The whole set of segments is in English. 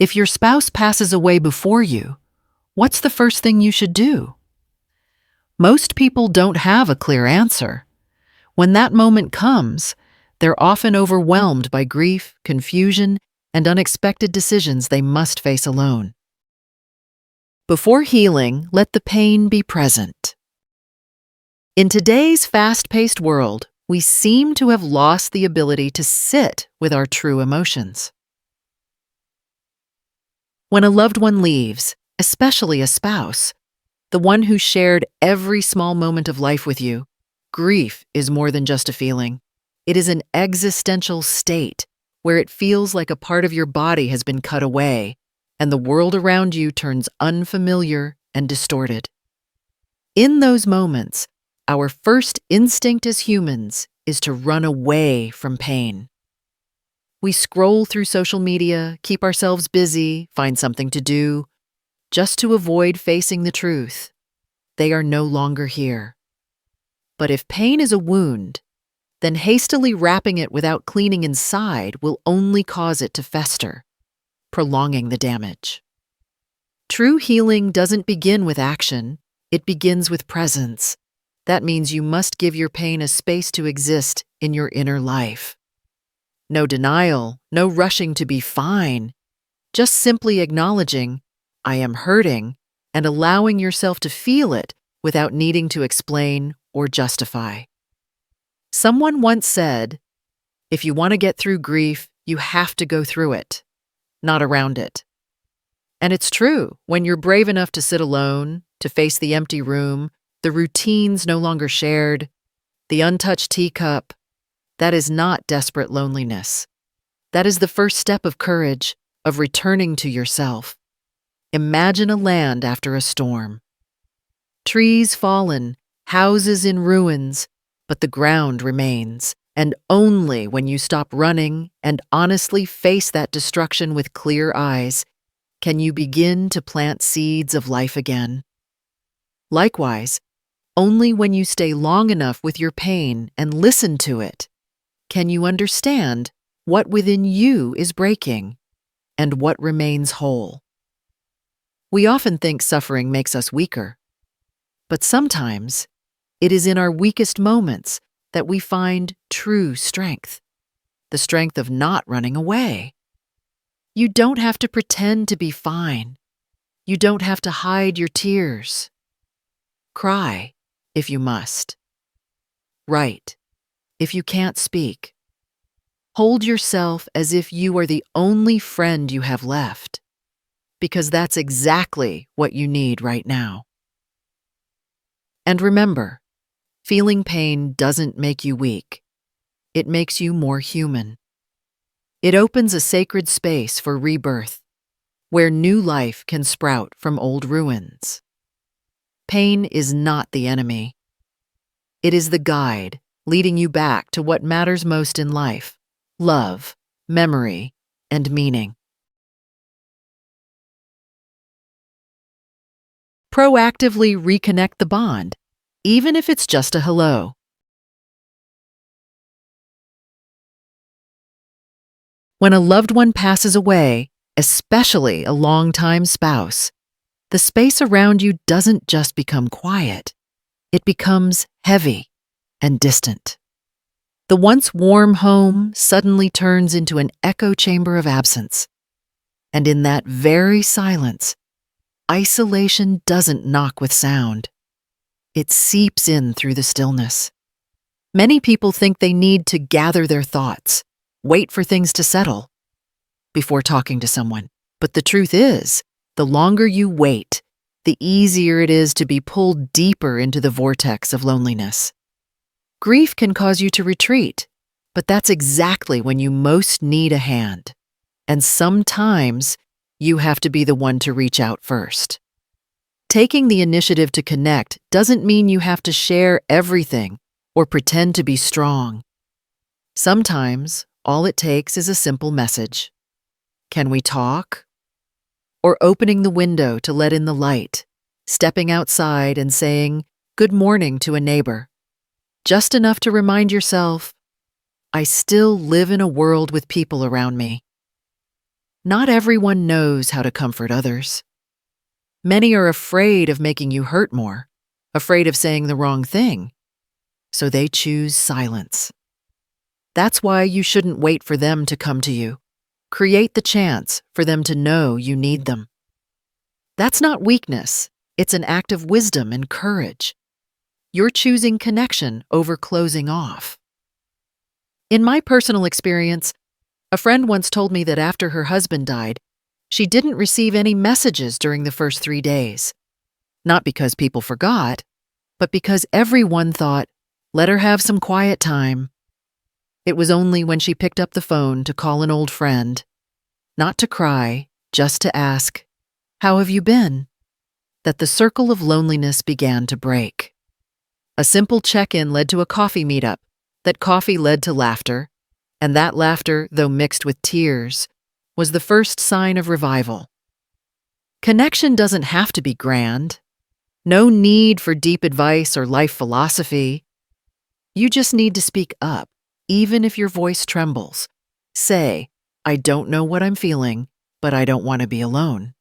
If your spouse passes away before you, what's the first thing you should do? Most people don't have a clear answer. When that moment comes, they're often overwhelmed by grief, confusion, and unexpected decisions they must face alone. Before healing, let the pain be present. In today's fast-paced world, we seem to have lost the ability to sit with our true emotions. When a loved one leaves, especially a spouse, the one who shared every small moment of life with you, grief is more than just a feeling. It is an existential state where it feels like a part of your body has been cut away and the world around you turns unfamiliar and distorted. In those moments, our first instinct as humans is to run away from pain. We scroll through social media, keep ourselves busy, find something to do, just to avoid facing the truth. They are no longer here. But if pain is a wound, then hastily wrapping it without cleaning inside will only cause it to fester, prolonging the damage. True healing doesn't begin with action, it begins with presence. That means you must give your pain a space to exist in your inner life. No denial, no rushing to be fine, just simply acknowledging, I am hurting, and allowing yourself to feel it without needing to explain or justify. Someone once said, if you want to get through grief, you have to go through it, not around it. And it's true, when you're brave enough to sit alone, to face the empty room, the routines no longer shared, the untouched teacup, that is not desperate loneliness. That is the first step of courage, of returning to yourself. Imagine a land after a storm. Trees fallen, houses in ruins, but the ground remains. And only when you stop running and honestly face that destruction with clear eyes can you begin to plant seeds of life again. Likewise, only when you stay long enough with your pain and listen to it can you understand what within you is breaking and what remains whole. We often think suffering makes us weaker, but sometimes it is in our weakest moments that we find true strength, the strength of not running away. You don't have to pretend to be fine. You don't have to hide your tears. Cry if you must. Write if you can't speak. Hold yourself as if you are the only friend you have left, because that's exactly what you need right now. And remember, feeling pain doesn't make you weak. It makes you more human. It opens a sacred space for rebirth, where new life can sprout from old ruins. Pain is not the enemy. It is the guide, leading you back to what matters most in life: love, memory, and meaning. Proactively reconnect the bond, even if it's just a hello. When a loved one passes away, especially a longtime spouse, the space around you doesn't just become quiet, it becomes heavy and distant. The once warm home suddenly turns into an echo chamber of absence. And in that very silence, isolation doesn't knock with sound. It seeps in through the stillness. Many people think they need to gather their thoughts, wait for things to settle before talking to someone. But the truth is, the longer you wait, the easier it is to be pulled deeper into the vortex of loneliness. Grief can cause you to retreat, but that's exactly when you most need a hand. And sometimes you have to be the one to reach out first. Taking the initiative to connect doesn't mean you have to share everything or pretend to be strong. Sometimes all it takes is a simple message. Can we talk? Or opening the window to let in the light, stepping outside and saying good morning to a neighbor. Just enough to remind yourself, I still live in a world with people around me. Not everyone knows how to comfort others. Many are afraid of making you hurt more, afraid of saying the wrong thing, so they choose silence. That's why you shouldn't wait for them to come to you. Create the chance for them to know you need them. That's not weakness, it's an act of wisdom and courage. You're choosing connection over closing off. In my personal experience, a friend once told me that after her husband died, she didn't receive any messages during the first 3 days. Not because people forgot, but because everyone thought, let her have some quiet time. It was only when she picked up the phone to call an old friend, not to cry, just to ask, how have you been? That the circle of loneliness began to break. A simple check-in led to a coffee meetup. That coffee led to laughter, and that laughter, though mixed with tears, was the first sign of revival. Connection doesn't have to be grand. No need for deep advice or life philosophy. You just need to speak up, even if your voice trembles. Say, I don't know what I'm feeling, but I don't want to be alone.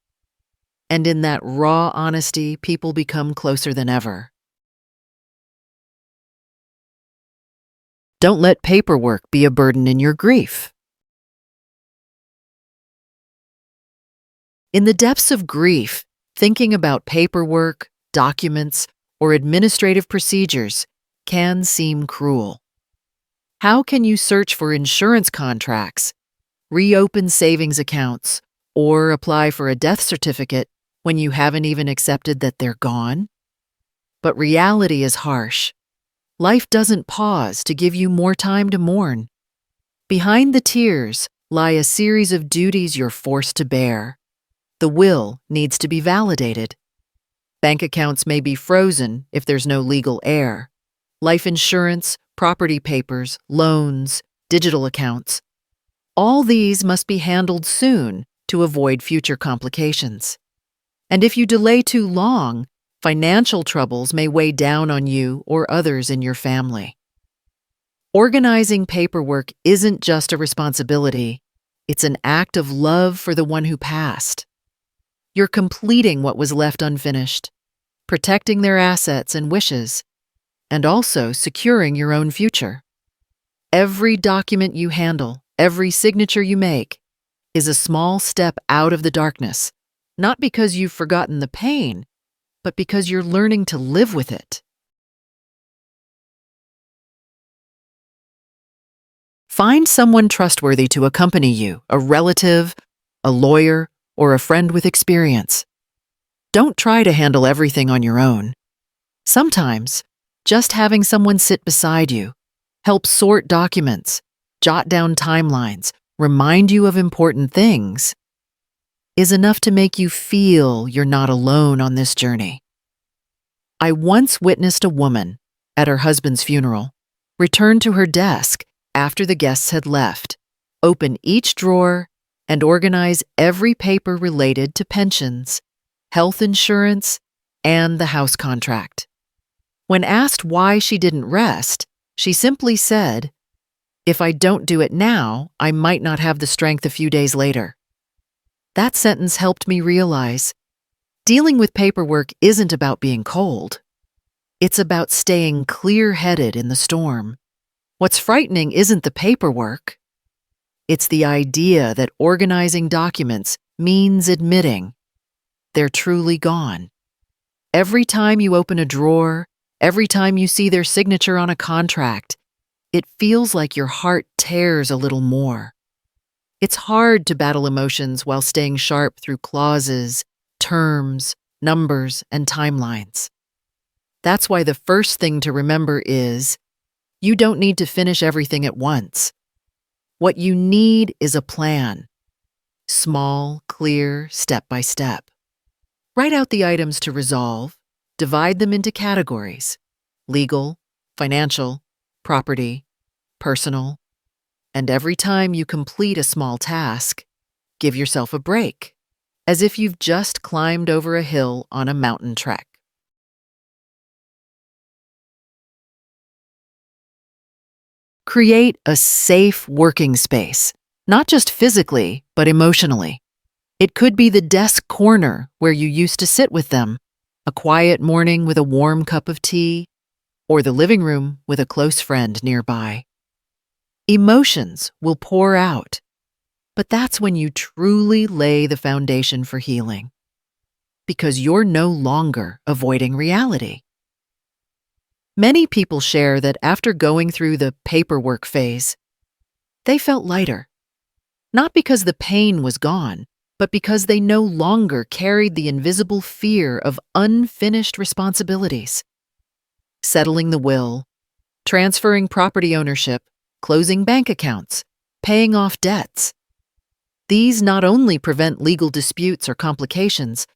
And in that raw honesty, people become closer than ever. Don't let paperwork be a burden in your grief. In the depths of grief, thinking about paperwork, documents, or administrative procedures can seem cruel. How can you search for insurance contracts, reopen savings accounts, or apply for a death certificate when you haven't even accepted that they're gone? But reality is harsh. Life doesn't pause to give you more time to mourn. Behind the tears lie a series of duties you're forced to bear. The will needs to be validated. Bank accounts may be frozen if there's no legal heir. Life insurance, property papers, loans, digital accounts. All these must be handled soon to avoid future complications. And if you delay too long, financial troubles may weigh down on you or others in your family. Organizing paperwork isn't just a responsibility, it's an act of love for the one who passed. You're completing what was left unfinished, protecting their assets and wishes, and also securing your own future. Every document you handle, every signature you make, is a small step out of the darkness, not because you've forgotten the pain, but because you're learning to live with it. Find someone trustworthy to accompany you, a relative, a lawyer, or a friend with experience. Don't try to handle everything on your own. Sometimes, just having someone sit beside you, help sort documents, jot down timelines, remind you of important things, is enough to make you feel you're not alone on this journey. I once witnessed a woman, at her husband's funeral, return to her desk after the guests had left, open each drawer, and organize every paper related to pensions, health insurance, and the house contract. When asked why she didn't rest, she simply said, "If I don't do it now, I might not have the strength a few days later." That sentence helped me realize dealing with paperwork isn't about being cold. It's about staying clear-headed in the storm. What's frightening isn't the paperwork. It's the idea that organizing documents means admitting they're truly gone. Every time you open a drawer, every time you see their signature on a contract, it feels like your heart tears a little more. It's hard to battle emotions while staying sharp through clauses, terms, numbers, and timelines. That's why the first thing to remember is you don't need to finish everything at once. What you need is a plan. Small, clear, step by step. Write out the items to resolve, divide them into categories: legal, financial, property, personal, and every time you complete a small task, give yourself a break, as if you've just climbed over a hill on a mountain trek. Create a safe working space. not just physically, but emotionally. It could be the desk corner where you used to sit with them, a quiet morning with a warm cup of tea, or the living room with a close friend nearby. Emotions will pour out, but that's when you truly lay the foundation for healing, because you're no longer avoiding reality. Many people share that after going through the paperwork phase, they felt lighter, not because the pain was gone, but because they no longer carried the invisible fear of unfinished responsibilities. Settling the will, transferring property ownership, closing bank accounts, paying off debts. These not only prevent legal disputes or complications,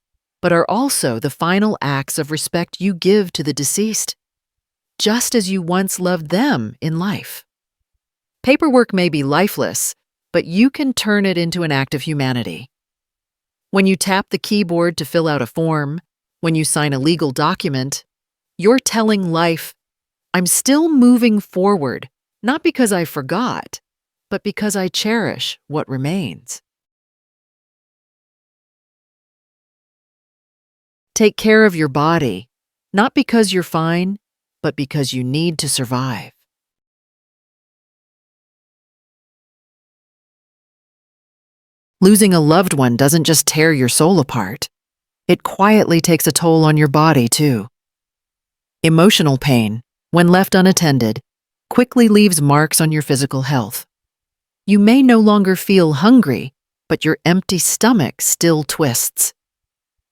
but are also the final acts of respect you give to the deceased, just as you once loved them in life. Paperwork may be lifeless, but you can turn it into an act of humanity. When you tap the keyboard to fill out a form, when you sign a legal document, you're telling life, I'm still moving forward, not because I forgot, but because I cherish what remains. Take care of your body, not because you're fine, but because you need to survive. Losing a loved one doesn't just tear your soul apart. It quietly takes a toll on your body, too. Emotional pain, when left unattended, quickly leaves marks on your physical health. You may no longer feel hungry, but your empty stomach still twists.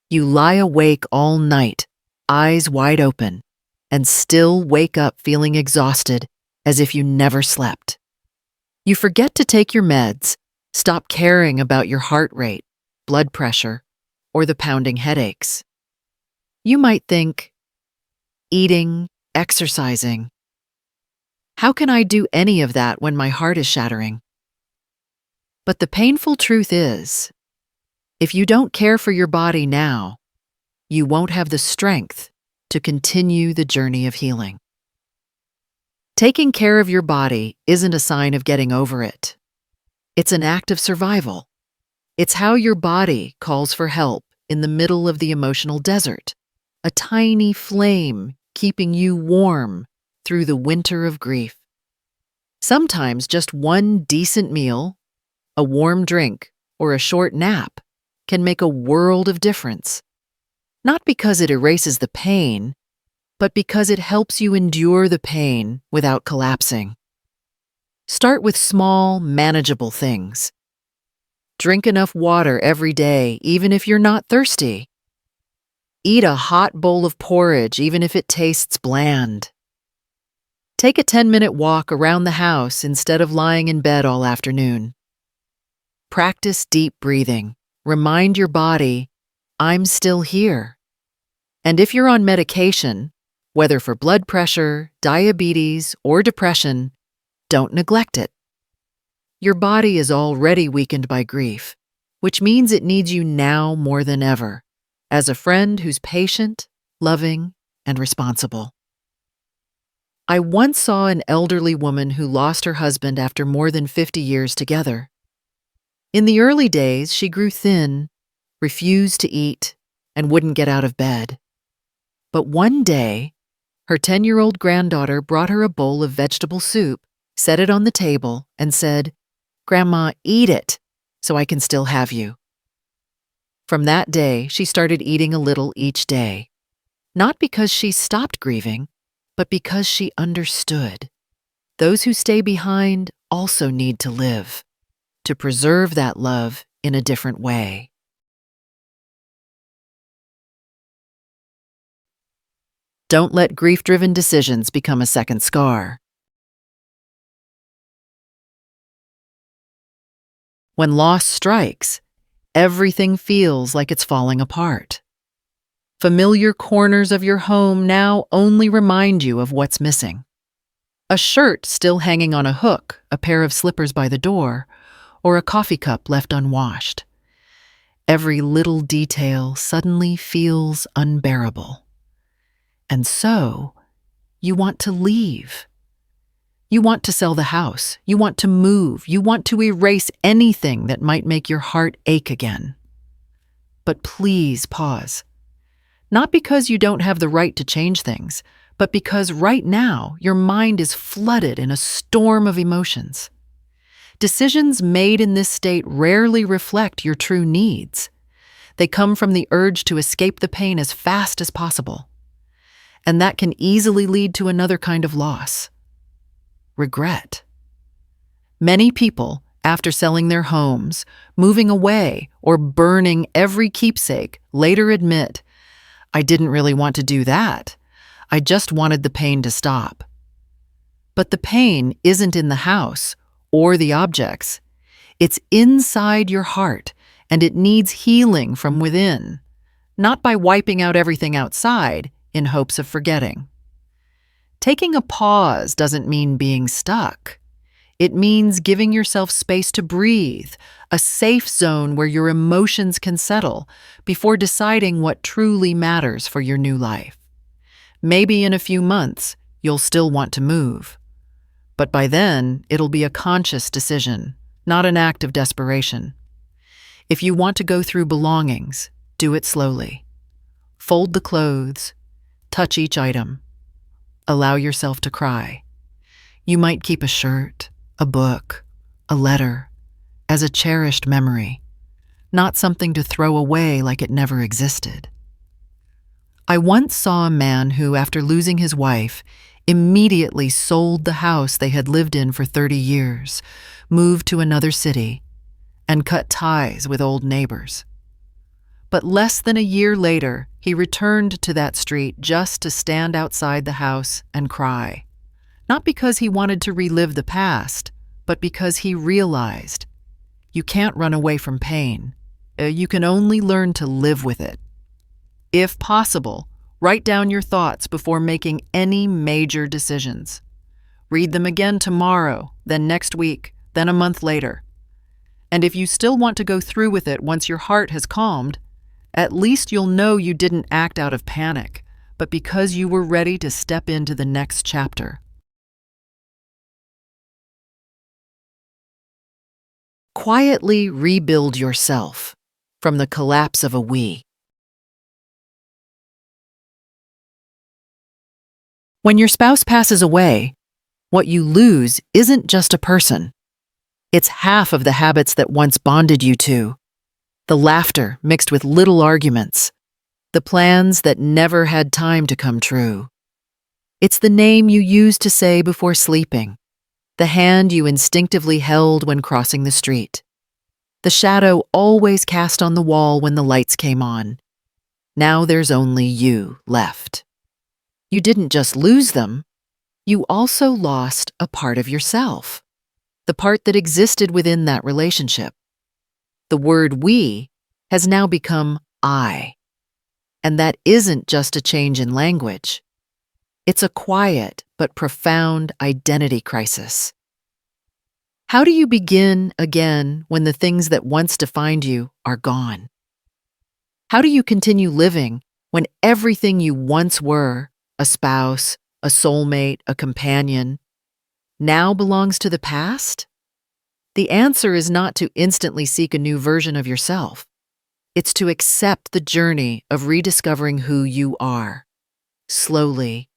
You lie awake all night, eyes wide open, and still wake up feeling exhausted, as if you never slept. You forget to take your meds, stop caring about your heart rate, blood pressure, or the pounding headaches. You might think, eating, exercising. How can I do any of that when my heart is shattering? But the painful truth is, if you don't care for your body now, you won't have the strength to continue the journey of healing. Taking care of your body isn't a sign of getting over it. It's an act of survival. It's how your body calls for help in the middle of the emotional desert, a tiny flame keeping you warm through the winter of grief. Sometimes just one decent meal, a warm drink, or a short nap can make a world of difference. Not because it erases the pain, but because it helps you endure the pain without collapsing. Start with small, manageable things. Drink enough water every day, even if you're not thirsty. Eat a hot bowl of porridge, even if it tastes bland. Take a 10-minute walk around the house instead of lying in bed all afternoon. Practice deep breathing. Remind your body, I'm still here. And if you're on medication, whether for blood pressure, diabetes, or depression, don't neglect it. Your body is already weakened by grief, which means it needs you now more than ever, as a friend who's patient, loving, and responsible. I once saw an elderly woman who lost her husband after more than 50 years together. In the early days, she grew thin, refused to eat, and wouldn't get out of bed. But one day, her 10-year-old granddaughter brought her a bowl of vegetable soup, set it on the table, and said, "Grandma, eat it, so I can still have you." From that day, she started eating a little each day, not because she stopped grieving, but because she understood. Those who stay behind also need to live, to preserve that love in a different way. Don't let grief-driven decisions become a second scar. When loss strikes, everything feels like it's falling apart. Familiar corners of your home now only remind you of what's missing. A shirt still hanging on a hook, a pair of slippers by the door, or a coffee cup left unwashed. Every little detail suddenly feels unbearable. And so, you want to leave. You want to sell the house. You want to move. You want to erase anything that might make your heart ache again. But please pause. Not because you don't have the right to change things, but because right now your mind is flooded in a storm of emotions. Decisions made in this state rarely reflect your true needs. They come from the urge to escape the pain as fast as possible. And that can easily lead to another kind of loss: regret. Many people, after selling their homes, moving away, or burning every keepsake, later admit, "I didn't really want to do that. I just wanted the pain to stop." But the pain isn't in the house or the objects. It's inside your heart, and it needs healing from within, not by wiping out everything outside in hopes of forgetting. Taking a pause doesn't mean being stuck. It means giving yourself space to breathe, a safe zone where your emotions can settle before deciding what truly matters for your new life. Maybe in a few months, you'll still want to move. But by then, it'll be a conscious decision, not an act of desperation. If you want to go through belongings, do it slowly. Fold the clothes, touch each item. Allow yourself to cry. You might keep a shirt, a book, a letter, as a cherished memory, not something to throw away like it never existed. I once saw a man who, after losing his wife, immediately sold the house they had lived in for 30 years, moved to another city, and cut ties with old neighbors. But less than a year later, he returned to that street just to stand outside the house and cry. Not because he wanted to relive the past, but because he realized you can't run away from pain. You can only learn to live with it. If possible, write down your thoughts before making any major decisions. Read them again tomorrow, then next week, then a month later. And if you still want to go through with it once your heart has calmed, at least you'll know you didn't act out of panic, but because you were ready to step into the next chapter. Quietly rebuild yourself from the collapse of a we. When your spouse passes away, what you lose isn't just a person. It's half of the habits that once bonded you two. The laughter mixed with little arguments. The plans that never had time to come true. It's the name you used to say before sleeping. The hand you instinctively held when crossing the street. The shadow always cast on the wall when the lights came on. Now there's only you left. You didn't just lose them, you also lost a part of yourself, the part that existed within that relationship. The word we has now become I. And that isn't just a change in language. It's a quiet but profound identity crisis. How do you begin again when the things that once defined you are gone? How do you continue living when everything you once were, a spouse, a soulmate, a companion, now belongs to the past? The answer is not to instantly seek a new version of yourself. It's to accept the journey of rediscovering who you are, slowly,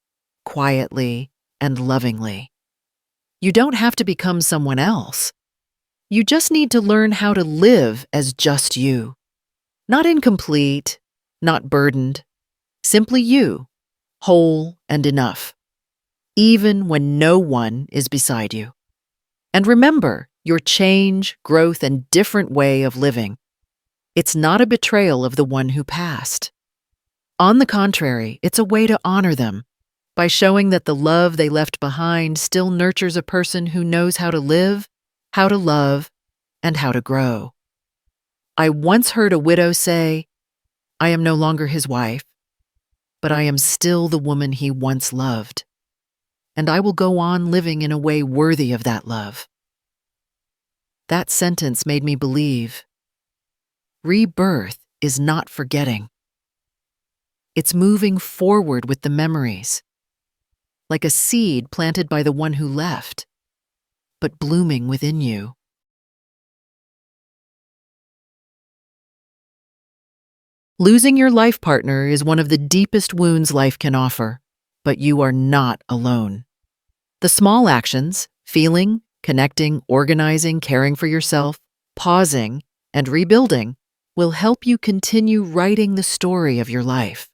quietly, and lovingly. You don't have to become someone else. You just need to learn how to live as just you. Not incomplete, not burdened, simply you, whole and enough, even when no one is beside you. And remember, your change, growth, and different way of living, it's not a betrayal of the one who passed. On the contrary, it's a way to honor them by showing that the love they left behind still nurtures a person who knows how to live, how to love, and how to grow. I once heard a widow say, "I am no longer his wife, but I am still the woman he once loved, and I will go on living in a way worthy of that love." That sentence made me believe rebirth is not forgetting. It's moving forward with the memories, like a seed planted by the one who left. but blooming within you. Losing your life partner is one of the deepest wounds life can offer, but you are not alone. The small actions, feeling, connecting, organizing, caring for yourself, pausing, and rebuilding, will help you continue writing the story of your life.